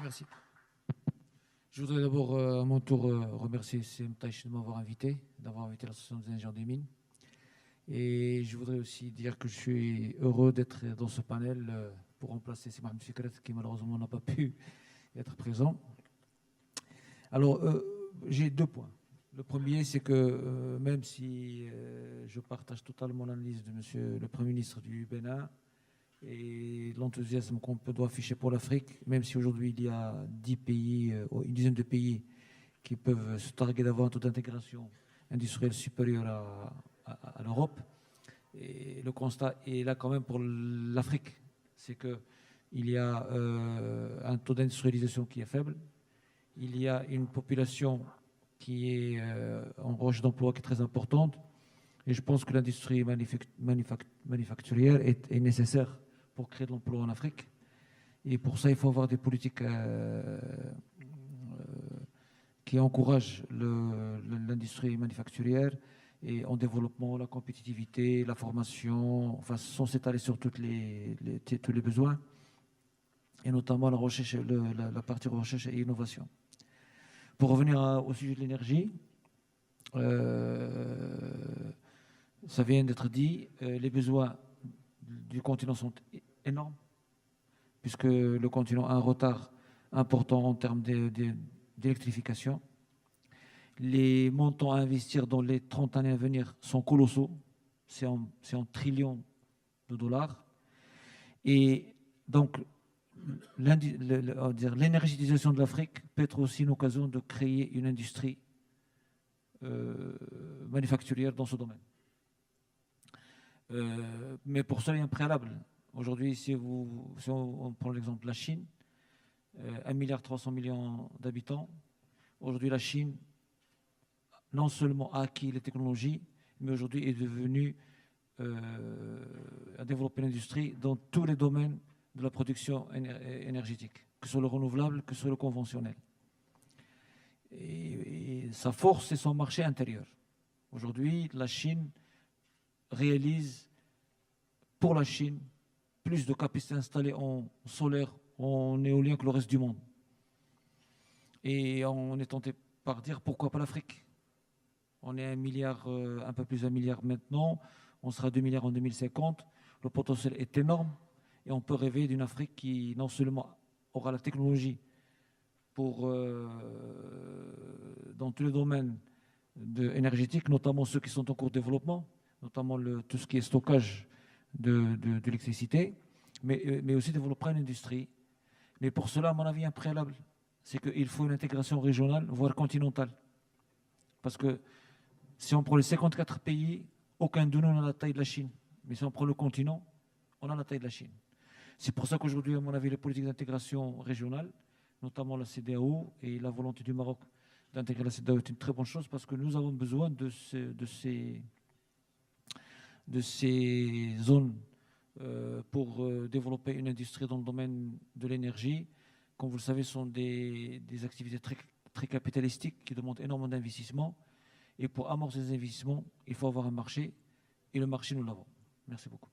Merci. Je voudrais d'abord, à mon tour, remercier CMTH de m'avoir invité, d'avoir invité l'Association des ingénieurs des mines. Et je voudrais aussi dire que je suis heureux d'être dans ce panel pour remplacer Mohamed Fikret, qui malheureusement n'a pas pu être présent. Alors, j'ai 2 points. Le premier, c'est que même si je partage totalement l'analyse de Monsieur le Premier ministre du Bénin et l'enthousiasme qu'on doit afficher pour l'Afrique, même si aujourd'hui il y a 10 pays, une dizaine de pays qui peuvent se targuer d'avoir un taux d'intégration industrielle supérieur à l'Europe. Et le constat est là quand même pour l'Afrique, c'est qu'il y a un taux d'industrialisation qui est faible, il y a une population qui est en recherche d'emploi qui est très importante, et je pense que l'industrie manufacturière est nécessaire pour créer de l'emploi en Afrique. Et pour ça, il faut avoir des politiques qui encouragent l'industrie manufacturière et en développement, la compétitivité, la formation, enfin, sans s'étaler sur tous les besoins, et notamment la recherche, la partie recherche et innovation. Pour revenir au sujet de l'énergie, ça vient d'être dit, les besoins du continent sont énormes, puisque le continent a un retard important en termes d'électrification. Les montants à investir dans les 30 années à venir sont colossaux, c'est en trillions de dollars. Et donc, l'énergétisation de l'Afrique peut être aussi une occasion de créer une industrie manufacturière dans ce domaine. Mais pour cela, il y a un préalable. Aujourd'hui, si on prend l'exemple de la Chine, 1,3 milliard d'habitants. Aujourd'hui, la Chine, non seulement a acquis les technologies, mais aujourd'hui est devenue à développer l'industrie dans tous les domaines de la production énergétique, que ce soit le renouvelable, que ce soit le conventionnel. Et sa force, c'est son marché intérieur. Aujourd'hui, la Chine réalise pour la Chine plus de capacité installée en solaire, en éolien que le reste du monde. Et on est tenté par dire pourquoi pas l'Afrique. On est 1 milliard, un peu plus d'1 milliard maintenant, on sera 2 milliards en 2050. Le potentiel est énorme et on peut rêver d'une Afrique qui non seulement aura la technologie pour, dans tous les domaines énergétiques, notamment ceux qui sont en cours de développement, notamment tout ce qui est stockage de l'électricité, mais aussi développer une industrie. Mais pour cela, à mon avis, un préalable, c'est qu'il faut une intégration régionale, voire continentale. Parce que si on prend les 54 pays, aucun de nous n'a la taille de la Chine. Mais si on prend le continent, on a la taille de la Chine. C'est pour ça qu'aujourd'hui, à mon avis, les politiques d'intégration régionale, notamment la CEDEAO et la volonté du Maroc d'intégrer la CEDEAO est une très bonne chose parce que nous avons besoin de ces zones pour développer une industrie dans le domaine de l'énergie. Comme vous le savez, ce sont des activités très, très capitalistiques qui demandent énormément d'investissements. Et pour amorcer ces investissements, il faut avoir un marché. Et le marché, nous l'avons. Merci beaucoup.